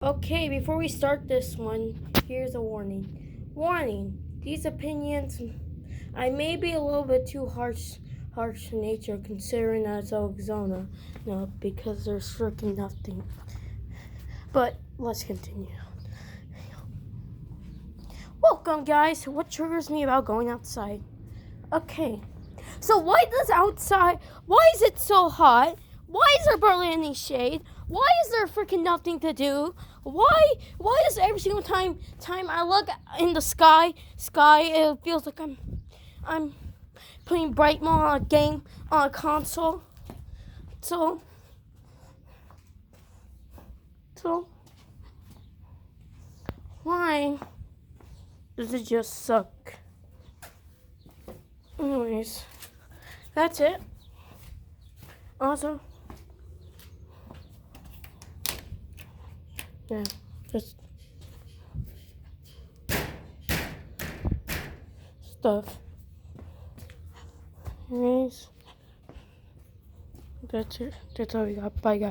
Okay, before we start this one, here's a warning. Warning! These opinions, I may be a little bit too harsh to nature considering as Arizona. No, because there's freaking nothing. But let's continue. Welcome, guys, to what triggers me about going outside. Okay, so why is it so hot? Why is there barely any shade? Why is there freaking nothing to do? Why is every single time I look in the sky, it feels like I'm playing bright mode on a game on a console. So why does it just suck? Anyways, that's it. Also, yeah, just stuff. Anyways, that's it. That's all we got. Bye, guys.